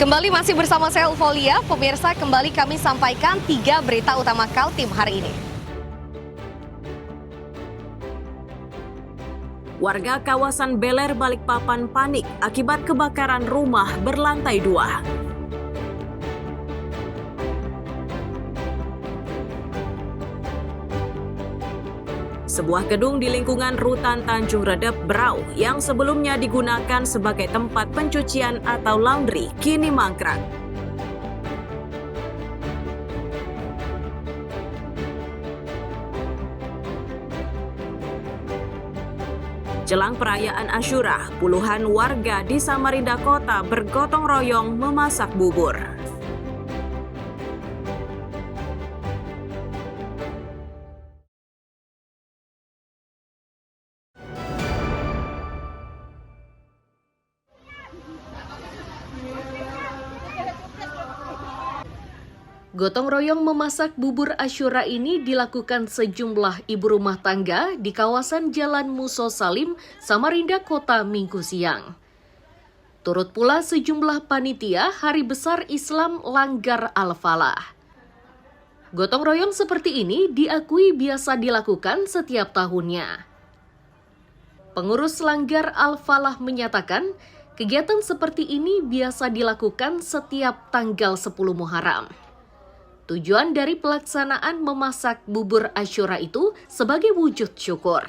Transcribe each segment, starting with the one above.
Kembali masih bersama saya Ulfolia, pemirsa kembali kami sampaikan 3 berita utama Kaltim hari ini. Warga kawasan Beler Balikpapan panik akibat kebakaran rumah berlantai 2. Sebuah gedung di lingkungan Rutan Tanjung Redep, Berau, yang sebelumnya digunakan sebagai tempat pencucian atau laundry, kini mangkrak. Jelang perayaan Asyura, puluhan warga di Samarinda Kota bergotong royong memasak bubur. Gotong royong memasak bubur Asyura ini dilakukan sejumlah ibu rumah tangga di kawasan Jalan Muso Salim, Samarinda Kota Minggu siang. Turut pula sejumlah panitia Hari Besar Islam Langgar Al-Falah. Gotong royong seperti ini diakui biasa dilakukan setiap tahunnya. Pengurus Langgar Al-Falah menyatakan, kegiatan seperti ini biasa dilakukan setiap tanggal 10 Muharram. Tujuan dari pelaksanaan memasak bubur Asyura itu sebagai wujud syukur.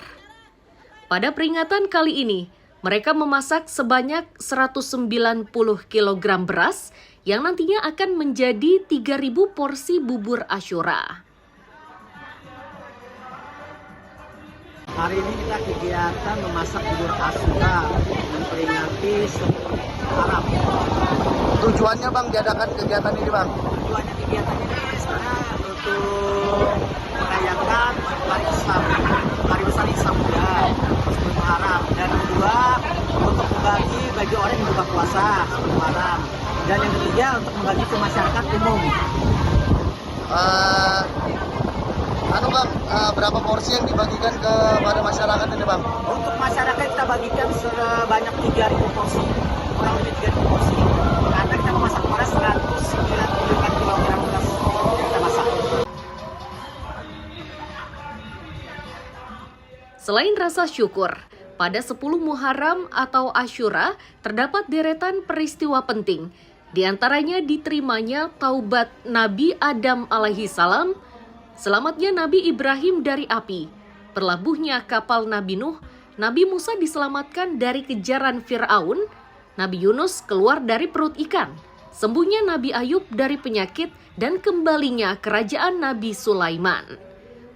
Pada peringatan kali ini, mereka memasak sebanyak 190 kg beras yang nantinya akan menjadi 3.000 porsi bubur Asyura. Hari ini kita kegiatan memasak bubur Asyura memperingati 10 Muharram. Tujuannya Bang diadakan kegiatan ini Bang? Tujuannya kegiatan ini sebenarnya untuk merayakan hari besar Islam juga 10 Muharram, dan kedua untuk membagi bagi orang yang berbuka puasa 10 Muharram, dan yang ketiga untuk membagi ke masyarakat umum. Bang, berapa porsi yang dibagikan kepada masyarakat ini Bang? Untuk masyarakat kita bagikan sebanyak 3.000 porsi, kurang lebih 3.000 porsi. Karena kita memasak beras 194 kg beras yang kita masak. Selain rasa syukur, pada 10 Muharram atau Asyura terdapat deretan peristiwa penting. Di antaranya diterimanya taubat Nabi Adam alaihi salam, selamatnya Nabi Ibrahim dari api, berlabuhnya kapal Nabi Nuh, Nabi Musa diselamatkan dari kejaran Fir'aun, Nabi Yunus keluar dari perut ikan, sembuhnya Nabi Ayub dari penyakit, dan kembalinya kerajaan Nabi Sulaiman.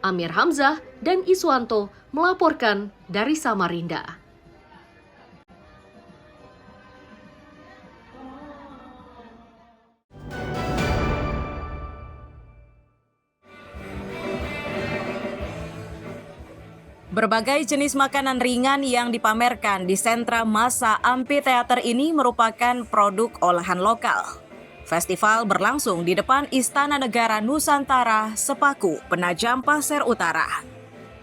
Amir Hamzah dan Iswanto melaporkan dari Samarinda. Berbagai jenis makanan ringan yang dipamerkan di sentra massa amphitheater ini merupakan produk olahan lokal. Festival berlangsung di depan Istana Negara Nusantara, Sepaku, Penajam Pasir Utara.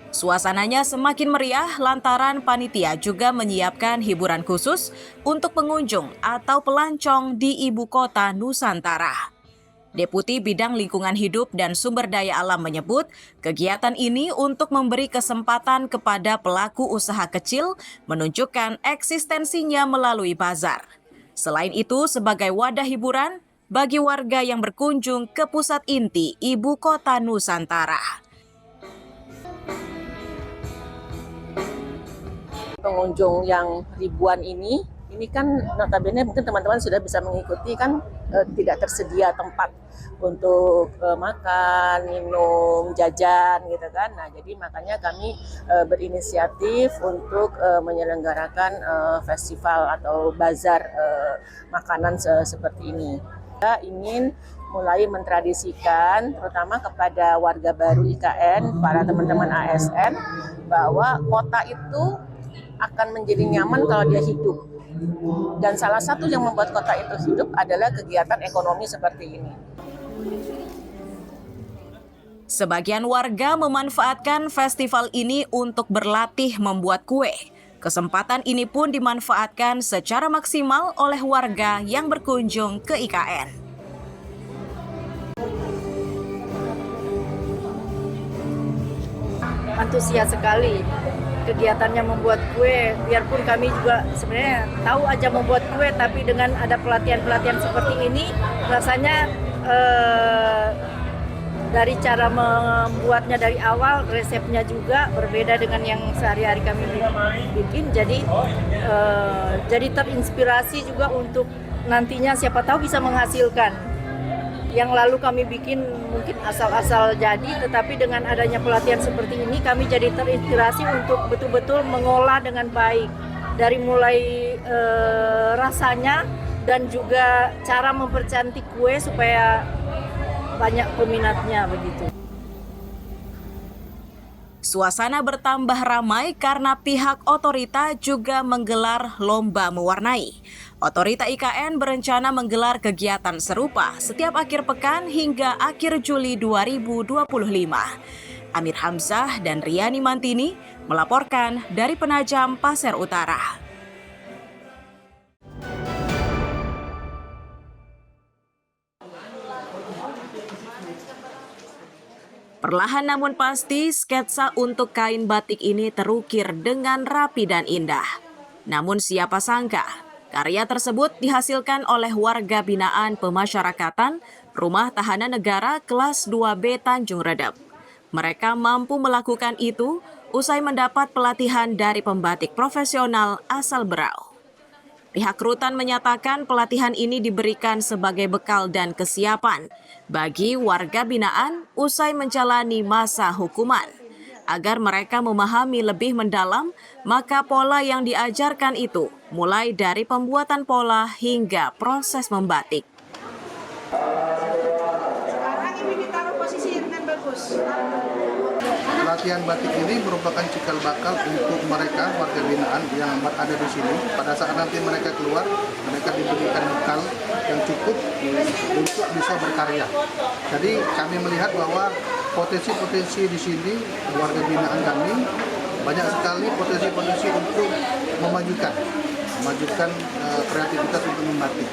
Suasananya semakin meriah lantaran panitia juga menyiapkan hiburan khusus untuk pengunjung atau pelancong di ibu kota Nusantara. Deputi Bidang Lingkungan Hidup dan Sumber Daya Alam menyebut, kegiatan ini untuk memberi kesempatan kepada pelaku usaha kecil menunjukkan eksistensinya melalui bazar. Selain itu, sebagai wadah hiburan bagi warga yang berkunjung ke pusat inti ibu kota Nusantara. Pengunjung yang ribuan ini kan notabene mungkin teman-teman sudah bisa mengikuti kan, tidak tersedia tempat untuk makan, minum, jajan gitu kan. Nah, jadi makanya kami berinisiatif untuk menyelenggarakan festival atau bazar makanan seperti ini. Kita ingin mulai mentradisikan terutama kepada warga baru IKN, para teman-teman ASN, bahwa kota itu akan menjadi nyaman kalau dia hidup. Dan salah satu yang membuat kota itu hidup adalah kegiatan ekonomi seperti ini. Sebagian warga memanfaatkan festival ini untuk berlatih membuat kue. Kesempatan ini pun dimanfaatkan secara maksimal oleh warga yang berkunjung ke IKN. Antusias sekali kegiatannya membuat kue, biarpun kami juga sebenarnya tahu aja membuat kue, tapi dengan ada pelatihan-pelatihan seperti ini rasanya dari cara membuatnya dari awal, resepnya juga berbeda dengan yang sehari-hari kami bikin, jadi terinspirasi juga untuk nantinya siapa tahu bisa menghasilkan. Yang lalu kami bikin mungkin asal-asal jadi, tetapi dengan adanya pelatihan seperti ini kami jadi terinspirasi untuk betul-betul mengolah dengan baik. Dari mulai rasanya dan juga cara mempercantik kue supaya banyak peminatnya begitu. Suasana bertambah ramai karena pihak otorita juga menggelar lomba mewarnai. Otorita IKN berencana menggelar kegiatan serupa setiap akhir pekan hingga akhir Juli 2025. Amir Hamzah dan Riani Mantini melaporkan dari Penajam, Pasir Utara. Perlahan namun pasti, sketsa untuk kain batik ini terukir dengan rapi dan indah. Namun siapa sangka, karya tersebut dihasilkan oleh warga binaan pemasyarakatan Rumah Tahanan Negara kelas 2B Tanjung Redep. Mereka mampu melakukan itu usai mendapat pelatihan dari pembatik profesional asal Berau. Pihak rutan menyatakan pelatihan ini diberikan sebagai bekal dan kesiapan bagi warga binaan usai menjalani masa hukuman. Agar mereka memahami lebih mendalam, maka pola yang diajarkan itu mulai dari pembuatan pola hingga proses membatik. Sekarang ini ditaruh posisi dengan bagus. Latihan batik ini merupakan cikal bakal untuk mereka warga binaan yang ada di sini. Pada saat nanti mereka keluar, mereka diberikan bekal yang cukup untuk bisa berkarya. Jadi kami melihat bahwa potensi-potensi di sini warga binaan kami banyak sekali potensi-potensi untuk memajukan kreativitas untuk membatik.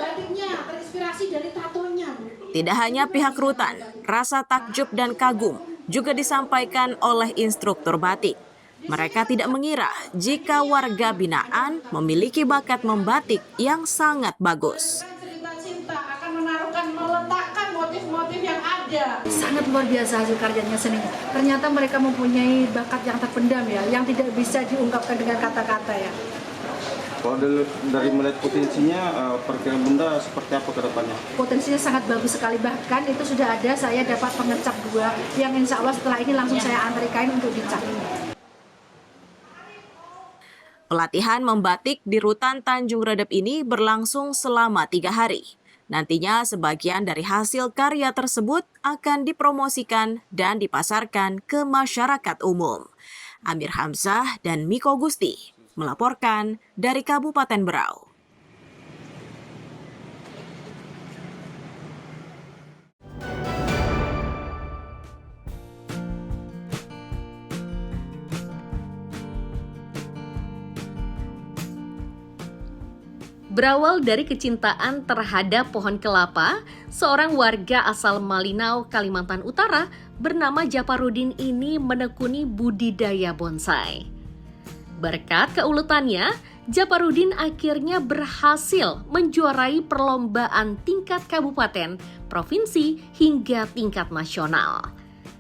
Batiknya terinspirasi dari tatonya. Tidak hanya pihak rutan, rasa takjub dan kagum juga disampaikan oleh instruktur batik. Mereka tidak mengira jika warga binaan memiliki bakat membatik yang sangat bagus. Cinta akan meletakkan motif-motif yang ada. Sangat luar biasa hasil karyanya seni. Ternyata mereka mempunyai bakat yang terpendam ya, yang tidak bisa diungkapkan dengan kata-kata ya. Kalau dari melihat potensinya, perkiraan Bunda seperti apa ke depannya? Potensinya sangat bagus sekali, bahkan itu sudah ada, saya dapat pengecap 2 yang insya Allah setelah ini langsung saya antari kain untuk dicap. Pelatihan membatik di Rutan Tanjung Redep ini berlangsung selama 3 hari. Nantinya sebagian dari hasil karya tersebut akan dipromosikan dan dipasarkan ke masyarakat umum. Amir Hamzah dan Miko Gusti melaporkan dari Kabupaten Berau. Berawal dari kecintaan terhadap pohon kelapa, seorang warga asal Malinau, Kalimantan Utara bernama Japarudin ini menekuni budidaya bonsai. Berkat keuletannya, Japarudin akhirnya berhasil menjuarai perlombaan tingkat kabupaten, provinsi, hingga tingkat nasional.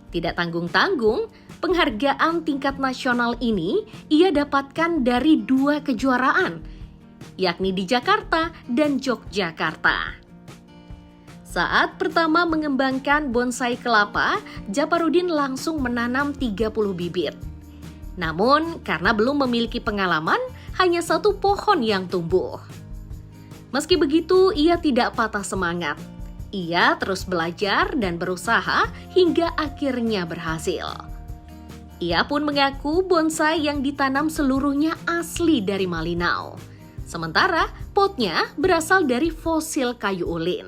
Tidak tanggung-tanggung, penghargaan tingkat nasional ini ia dapatkan dari 2 kejuaraan, yakni di Jakarta dan Yogyakarta. Saat pertama mengembangkan bonsai kelapa, Japarudin langsung menanam 30 bibit. Namun, karena belum memiliki pengalaman, hanya 1 pohon yang tumbuh. Meski begitu, ia tidak patah semangat. Ia terus belajar dan berusaha hingga akhirnya berhasil. Ia pun mengaku bonsai yang ditanam seluruhnya asli dari Malinau. Sementara potnya berasal dari fosil kayu ulin.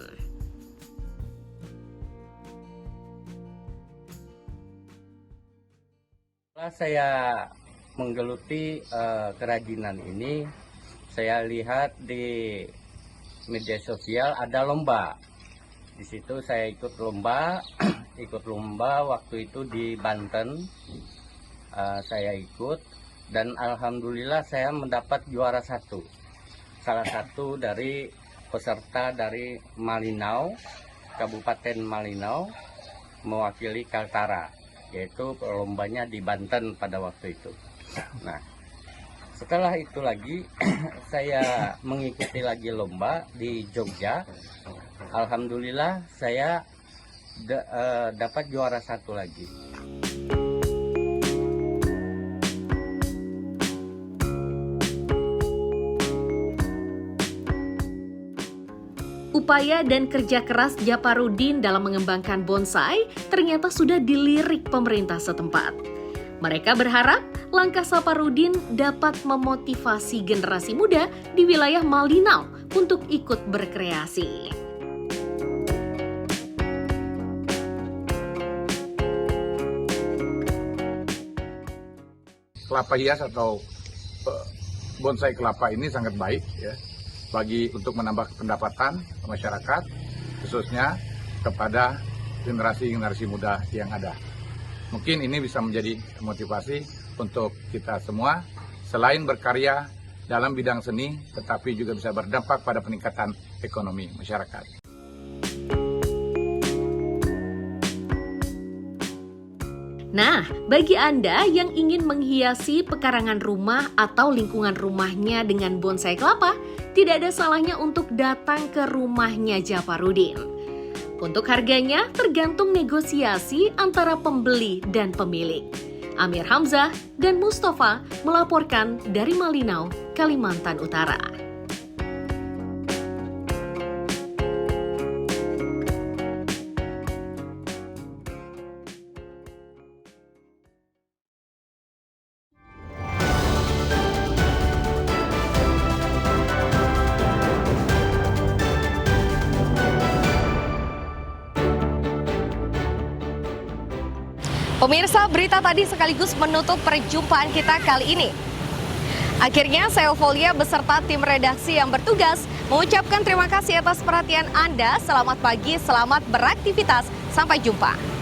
Saya menggeluti kerajinan ini, saya lihat di media sosial ada lomba. Di situ saya ikut lomba, waktu itu di Banten. Saya ikut dan alhamdulillah saya mendapat juara 1. Salah satu dari peserta dari Malinau, Kabupaten Malinau, mewakili Kaltara, yaitu lombanya di Banten pada waktu itu. Nah, setelah itu lagi saya mengikuti lagi lomba di Jogja. Alhamdulillah saya dapat juara 1 lagi. Upaya dan kerja keras Japarudin dalam mengembangkan bonsai ternyata sudah dilirik pemerintah setempat. Mereka berharap langkah Saparudin dapat memotivasi generasi muda di wilayah Malinau untuk ikut berkreasi. Kelapa hias atau bonsai kelapa ini sangat baik ya, untuk menambah pendapatan masyarakat, khususnya kepada generasi muda yang ada. Mungkin ini bisa menjadi motivasi untuk kita semua, selain berkarya dalam bidang seni, tetapi juga bisa berdampak pada peningkatan ekonomi masyarakat. Nah, bagi Anda yang ingin menghiasi pekarangan rumah atau lingkungan rumahnya dengan bonsai kelapa, tidak ada salahnya untuk datang ke rumahnya Japarudin. Untuk harganya tergantung negosiasi antara pembeli dan pemilik. Amir Hamzah dan Mustafa melaporkan dari Malinau, Kalimantan Utara. Pemirsa, berita tadi sekaligus menutup perjumpaan kita kali ini. Akhirnya, saya Eufolia beserta tim redaksi yang bertugas mengucapkan terima kasih atas perhatian Anda. Selamat pagi, selamat beraktivitas. Sampai jumpa.